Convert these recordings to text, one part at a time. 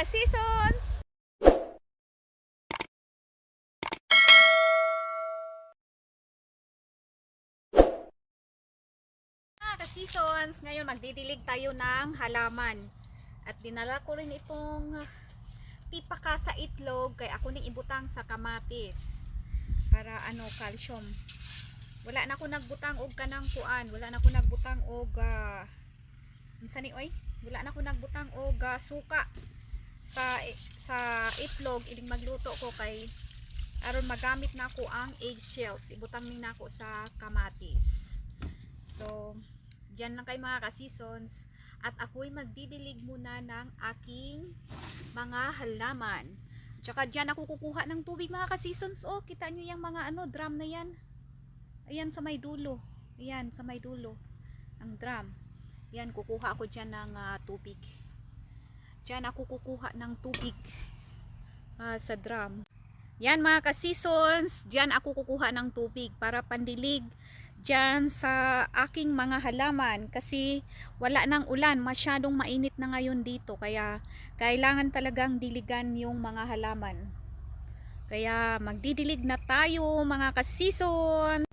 ka-seasons! Mga ka-seasons, ngayon magdidilig tayo ng halaman. At dinala ko rin itong tipaka sa itlog kay ako ning ibutang sa kamatis. Para calcium. Wala na ako nagbutang og kanang kuan, wala na ako nagbutang og minsan ni oy, wala na ako nagbutang og suka sa itlog ining magluto ko kay aron magamit na ako ang eggshells. Ibutang ni nako sa kamatis. So, diyan lang kay mga ka-seasons at ako'y magdidilig muna ng aking mga halaman. Tsaka diyan ako kukuha ng tubig mga ka-seasons. Oh, kita nyo yung mga drum na yan. Ayan sa may dulo. Ayan sa may dulo. Ang drum. Yan, kukuha ako diyan ng tubig. Diyan ako kukuha ng tubig sa drum. Yan mga ka-seasons, diyan ako kukuha ng tubig para pandilig diyan sa aking mga halaman kasi wala nang ulan, masyadong mainit na ngayon dito kaya kailangan talagang diligan yung mga halaman. Kaya magdidilig na tayo mga ka-season.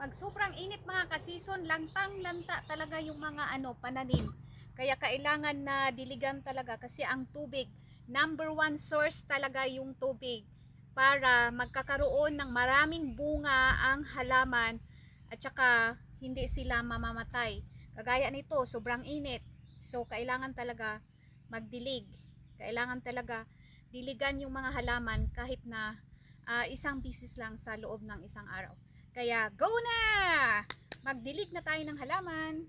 Pag sobrang init mga ka-season, lantang-lanta talaga yung mga pananim. Kaya kailangan na diligan talaga kasi ang tubig, number one source talaga yung tubig para magkakaroon ng maraming bunga ang halaman at saka hindi sila mamamatay. Kagaya nito, sobrang init. So kailangan talaga magdilig. Kailangan talaga diligan yung mga halaman kahit na isang bisis lang sa loob ng isang araw. Kaya go na! Magdilig na tayo ng halaman.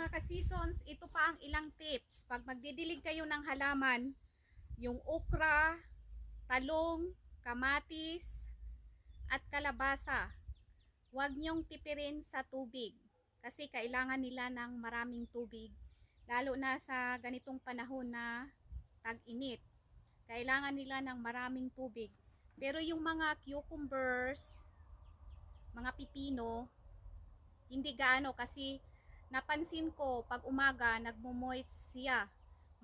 mga ka-seasons, ito pa ang ilang tips. Pag magdidilig kayo ng halaman, yung okra, talong, kamatis, at kalabasa, huwag niyong tipirin sa tubig. Kasi kailangan nila ng maraming tubig. Lalo na sa ganitong panahon na tag-init. Kailangan nila ng maraming tubig. Pero yung mga cucumbers, mga pipino, hindi gaano kasi napansin ko pag umaga nagmo-moist siya.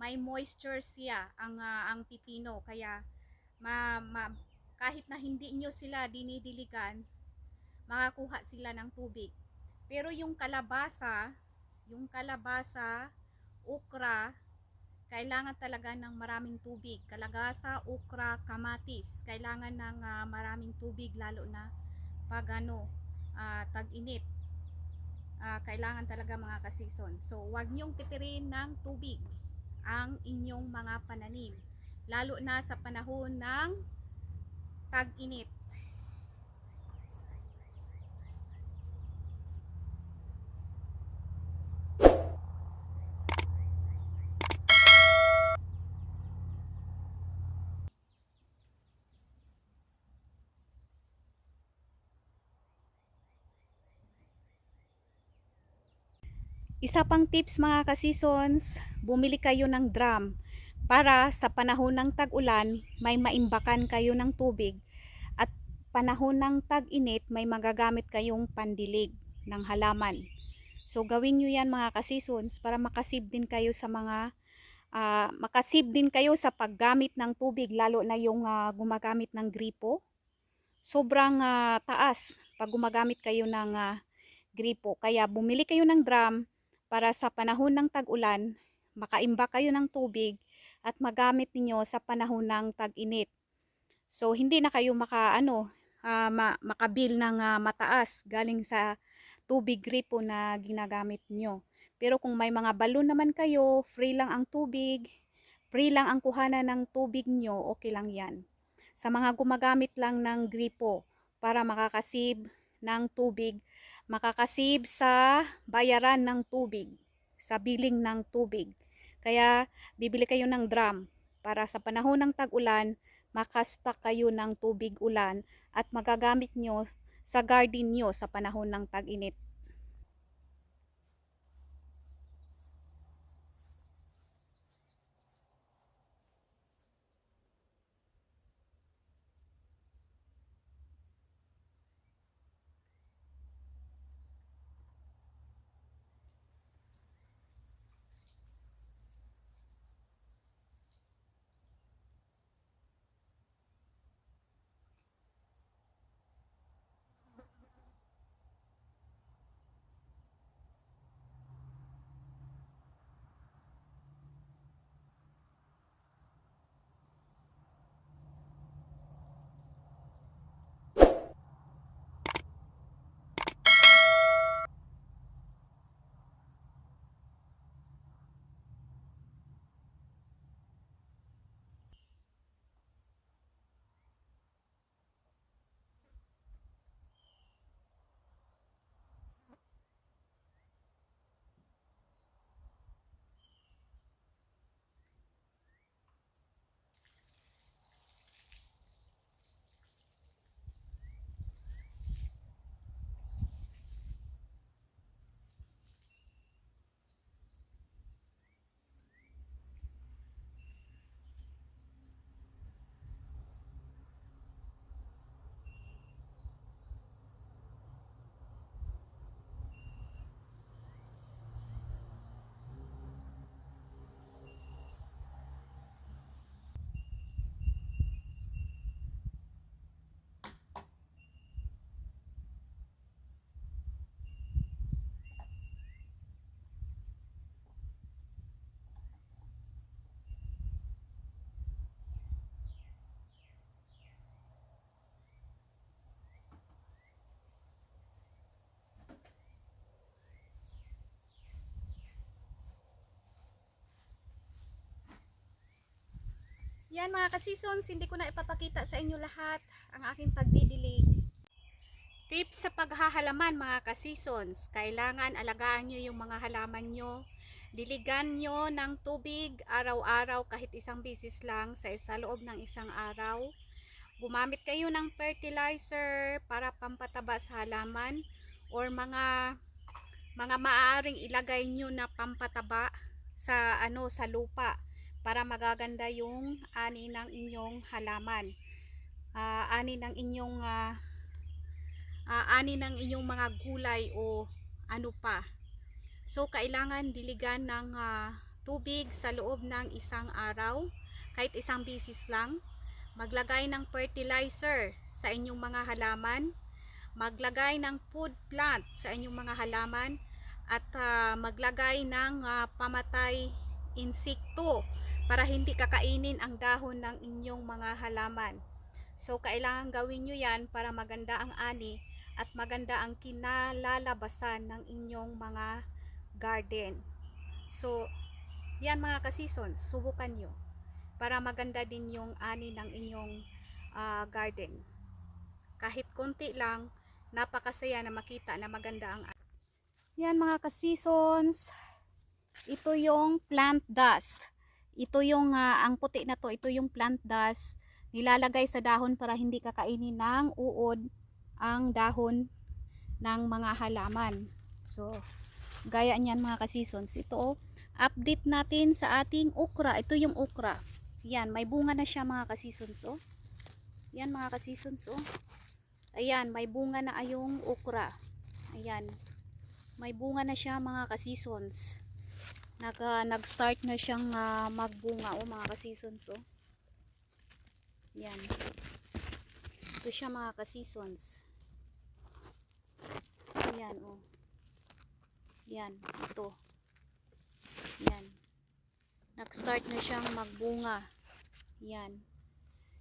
May moisture siya ang pipino kaya kahit na hindi nyo sila dinidiligan, makakuha sila ng tubig. Pero yung kalabasa, okra, kailangan talaga ng maraming tubig. Kalabasa, okra, kamatis, kailangan ng maraming tubig lalo na pag tag-init. Kailangan talaga mga ka-season. So, huwag niyong tipirin ng tubig ang inyong mga pananim. Lalo na sa panahon ng tag-init. Isa pang tips mga ka-seasons, bumili kayo ng drum para sa panahon ng tag-ulan may maimbakan kayo ng tubig at panahon ng tag-init may magagamit kayong pandilig ng halaman. So gawin nyo yan mga ka-seasons para makasave din kayo sa makasave din kayo sa paggamit ng tubig lalo na yung gumagamit ng gripo. Sobrang taas pag gumagamit kayo ng gripo. Kaya bumili kayo ng drum para sa panahon ng tag-ulan, makaimbak kayo ng tubig at magamit niyo sa panahon ng tag-init. So hindi na kayo makabil ng mataas galing sa tubig gripo na ginagamit nyo. Pero kung may mga balon naman kayo, free lang ang tubig, free lang ang kuhanan ng tubig nyo, okay lang yan. Sa mga gumagamit lang ng gripo para makakasave ng tubig, makakasave sa bayaran ng tubig, sa billing ng tubig. Kaya bibili kayo ng drum para sa panahon ng tag-ulan, makastock kayo ng tubig ulan at magagamit nyo sa garden nyo sa panahon ng tag-init. Yan mga ka-seasons, hindi ko na ipapakita sa inyo lahat ang aking pagdidilig. Tips sa paghahalaman mga ka-seasons, kailangan alagaan nyo yung mga halaman nyo. Diligan nyo ng tubig araw-araw kahit isang bisis lang sa loob ng isang araw. Gumamit kayo ng fertilizer para pampataba sa halaman or mga maaaring ilagay nyo na pampataba sa lupa para magaganda yung ani ng inyong halaman. Ani ng inyong mga gulay o ano pa. So kailangan diligan ng tubig sa loob ng isang araw, kahit isang bisis lang. Maglagay ng fertilizer sa inyong mga halaman, maglagay ng food plant sa inyong mga halaman, at maglagay ng pamatay insekto para hindi kakainin ang dahon ng inyong mga halaman. So kailangan gawin nyo yan para maganda ang ani at maganda ang kinalalabasan ng inyong mga garden. So yan mga ka-seasons, subukan nyo para maganda din yung ani ng inyong garden. Kahit konti lang, napakasaya na makita na maganda ang ani. Yan mga ka-seasons, ito yung plant dust. Ito yung ang puti na to, ito yung plant dust. Nilalagay sa dahon para hindi kakainin ng uod ang dahon ng mga halaman. So gaya niyan mga ka-seasons, ito update natin sa ating okra. Ito yung okra. Yan, may bunga na siya mga ka-seasons. Oh. Yan mga ka-seasons. Oh. Ayan, may bunga na yung okra. Ayan. May bunga na siya mga ka-seasons. Nag-start na siyang magbunga mga ka-seasons. Oh. Yan. Ito siya mga ka-seasons. Ayan oh. Yan, ito. Yan. Nag-start na siyang magbunga. Yan.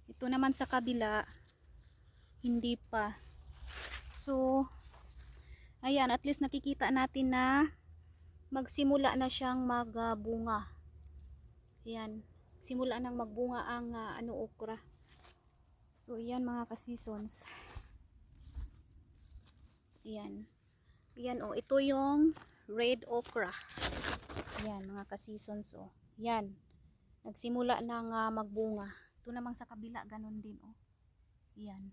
Ito naman sa kabila, hindi pa. So, ayan, at least nakikita natin na magsimula na siyang magbunga. Ayan. Simula nang magbunga ang okra. So, ayan mga ka-seasons. Ayan. Ayan oh, ito yung red okra. Ayan mga ka-seasons oh. Yan. Nagsimula nang magbunga. Ito namang sa kabila, ganun din oh. Yan.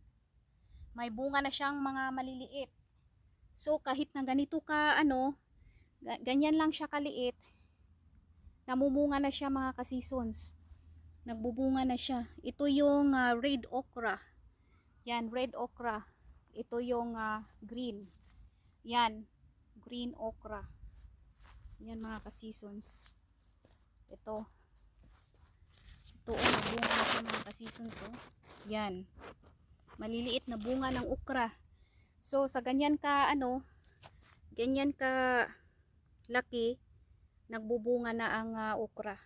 May bunga na siyang mga maliliit. So kahit na ganito ka ganyan lang siya kaliit, namumunga na siya mga ka-seasons. Nagbubunga na siya. Ito yung red okra. Yan, red okra. Ito yung green. Yan, green okra. Yan mga ka-seasons. Ito nagbunga na siya mga ka-seasons oh. Yan, maliliit na bunga ng okra. So sa ganyan ka laki, nagbubunga na ang okra.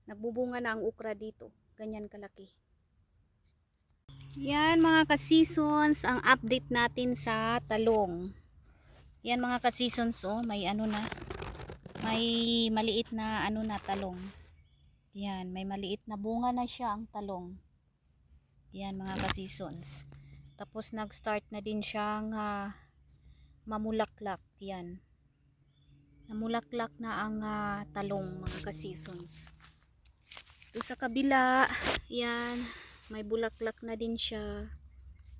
Nagbubunga na ang okra dito, ganyan kalaki. Yan mga ka-seasons, ang update natin sa talong. Yan mga ka-seasons oh, may may maliit na talong. Yan, may maliit na bunga na siya ang talong. Yan mga ka-seasons. Tapos nag-start na din siyang mamulaklak. Yan. Namulaklak na ang talong mga ka-seasons. Ito sa kabila, yan, may bulaklak na din siya.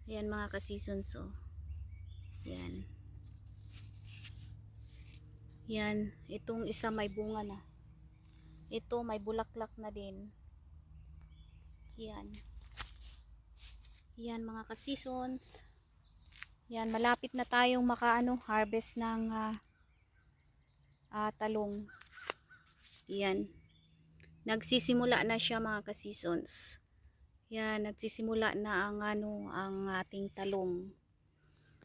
Yan mga ka-seasons oh. Yan. Yan, itong isa may bunga na. Ito may bulaklak na din. Yan. Yan mga ka-seasons. Yan, malapit na tayong harvest ng talong. Yan. Nagsisimula na siya mga ka-seasons. Yan, nagsisimula na ang ating talong.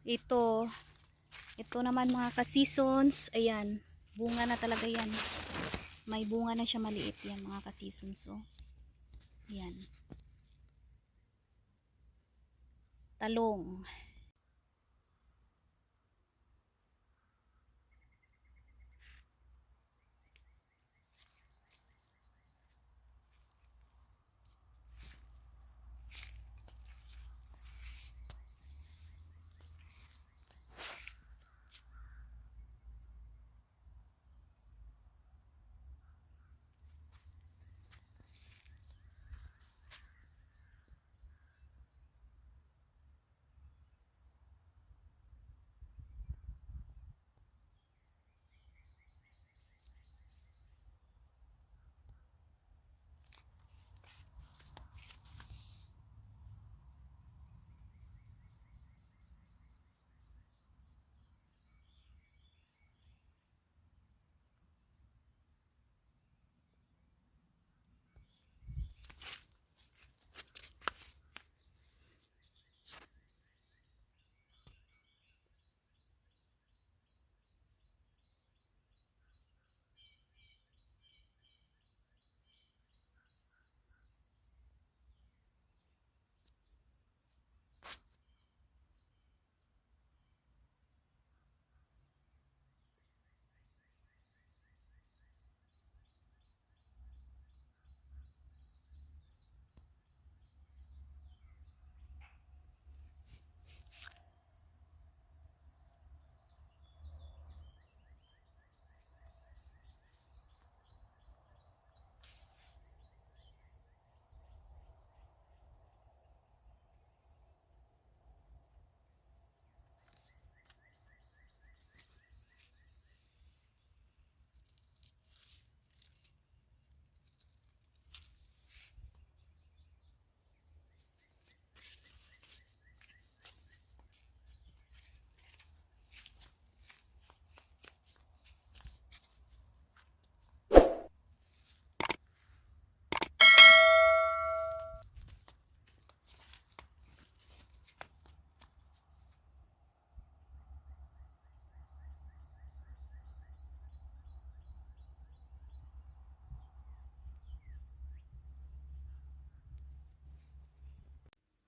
Ito naman mga ka-seasons, ayan, bunga na talaga yan. May bunga na siya maliit yan mga ka-seasons. So, yan. Talong.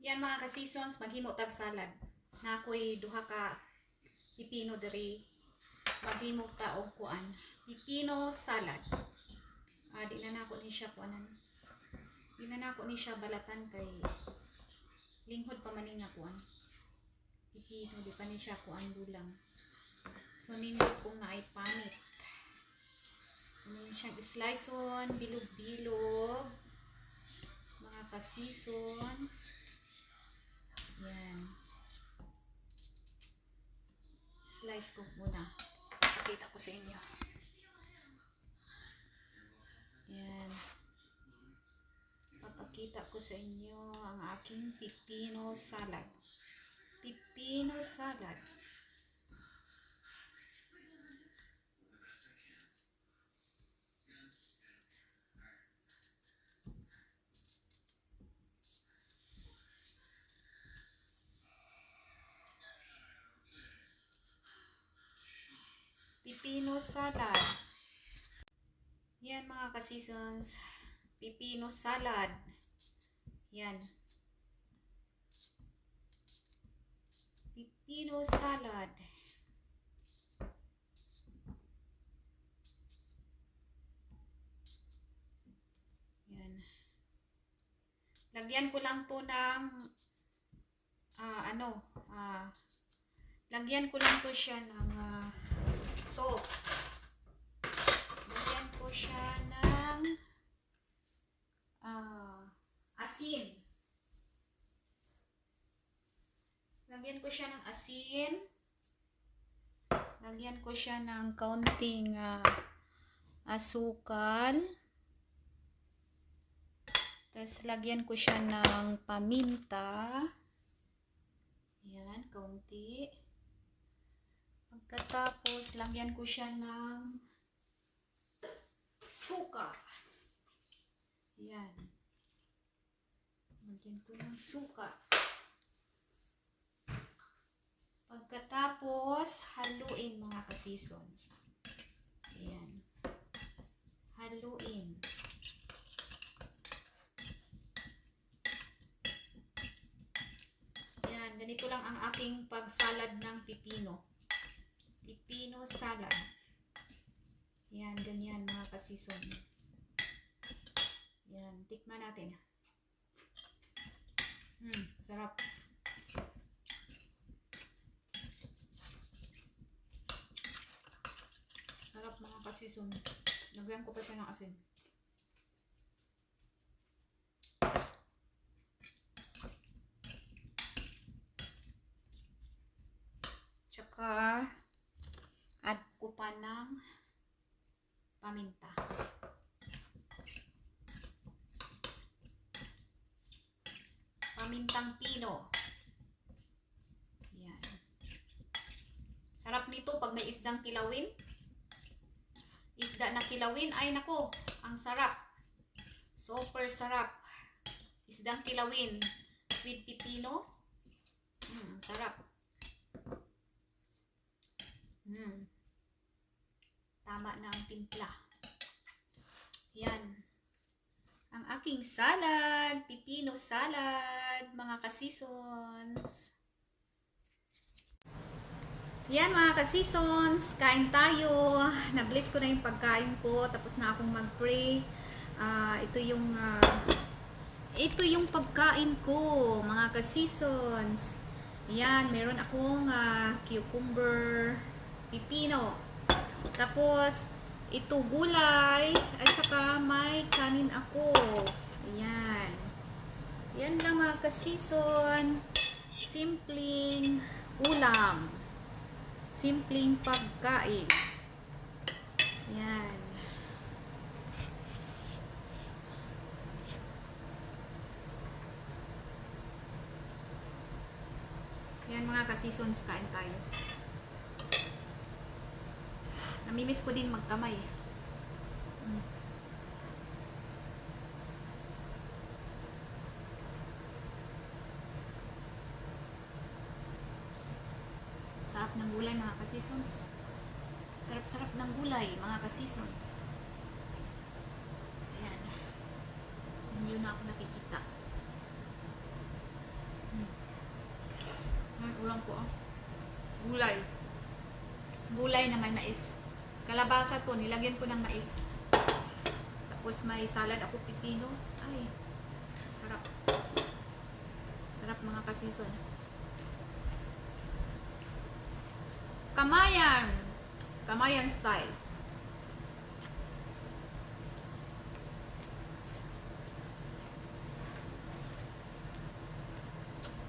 Yan mga ka-seasons, maghimo tag salad. Na ako'y duha ka pipino diri. Maghimo ta og kuan. Pipino salad. Di na nako ni siya kuanan. Di na nako ni siya balatan kay linghod pa man nga kuan. Pipino di pa ni siya kuan dulang. So nindot kong naay panit. Ano siyang sliceon, bilog-bilog. Mga ka-seasons. Yan. Slice ko muna. Pakita ko sa inyo. Yan. Papakita ko sa inyo ang aking pipino salad. Pipino salad. Pipino salad. Yan mga ka-seasons. Pipino salad. Yan. Pipino salad. Yan. Lagyan ko lang to ng lagyan ko lang to siya ng salt. Lagyan ko siya ng asin. Lagyan ko siya ng asin. Lagyan ko siya ng kaunting asukal. Tapos lagyan ko siya ng paminta. Yan, kaunti. Pagkatapos, lagyan ko siya ng suka. Yan. Lagyan ko ng suka. Pagkatapos, haluin mga ka-seasons. Yan. Haluin. Yan. Ganito lang ang aking pagsalad ng pipino. Pipino salad. Yan, ganyan mga ka-season. Yan, tikman natin. Sarap. Sarap mga ka-season. Lagyan ko pa siya ng asin. Tsaka add ko pa ng paminta. Pamintang pino. Yan. Sarap nito pag may isdang kilawin. Isda na kilawin. Ay nako, ang sarap. Super sarap. Isdang kilawin with pipino. Ang sarap. Tama na ang timpla. Yan. Ang aking salad. Pipino salad. Mga ka-seasons. Yan mga ka-seasons. Kain tayo. Na-bless ko na yung pagkain ko. Tapos na akong mag-pray. Ito yung pagkain ko. Mga ka-seasons. Yan. Meron akong cucumber. Pipino. Tapos, ito gulay, at saka may kanin ako. Ayan. Yan lang mga ka-season. Simpleng ulam. Simpleng pagkain. Ayan. Yan mga ka-seasons, kain tayo. Namimiss ko din magkamay. Sarap ng gulay mga ka-seasons. Sarap-sarap ng gulay mga ka-seasons. Ayan. Hindi na ako nakikita. Kulang po ah. Gulay. Gulay na may mais. Kalabasa to, nilagyan ko ng mais. Tapos may salad ako pipino. Ay, sarap. Sarap mga kasison. Kamayan. Kamayan style.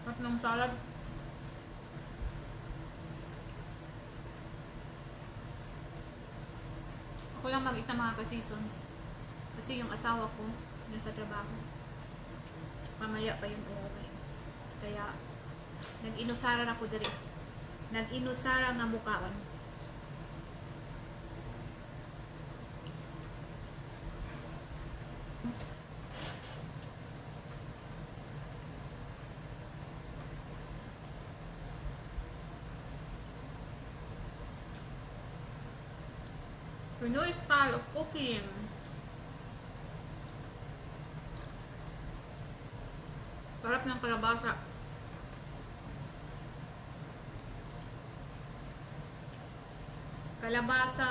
Sarap ng salad. Ako lang mag-isa mga ka-seasons. Kasi yung asawa ko, nasa trabaho. Mamaya pa yung uuwi. Kaya, nag-inusaran ako diri. Nag-inusaran nga mukhaon. Pinoy style of cooking. Sarap ng kalabasa. Kalabasa,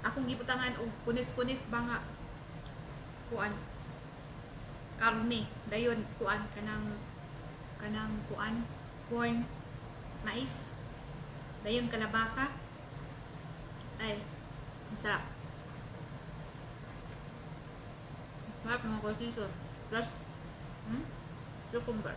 akong gibutangan og kunis-kunis ba nga kuan. Karne, dayon kuan kanang kuan, corn, mais. Dayon kalabasa. Ay, masarap. Masarap mga kasison. Plus, cucumber.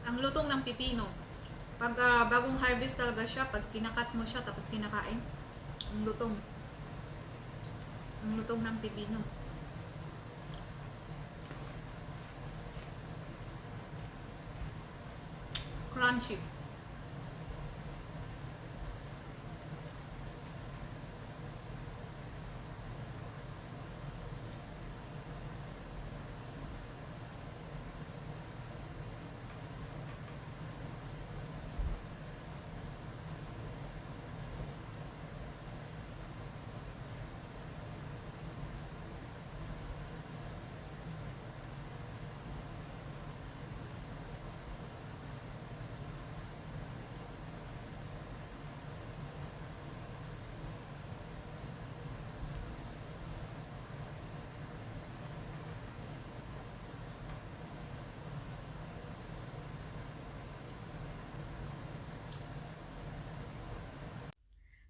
Ang lutong ng pipino. Pag bagong harvest talaga siya, pag kinakat mo siya tapos kinakain, ang lutong. Ang lutong ng pipino. Crunchy.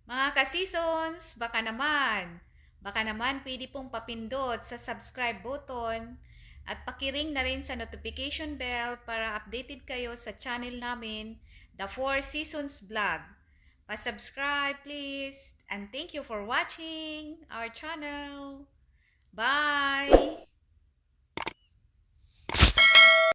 Mga ka-seasons, baka naman pwede pong papindot sa subscribe button at pakiring na rin sa notification bell para updated kayo sa channel namin, The 4 Seasons Vlog. Pa-subscribe please and thank you for watching our channel. Bye!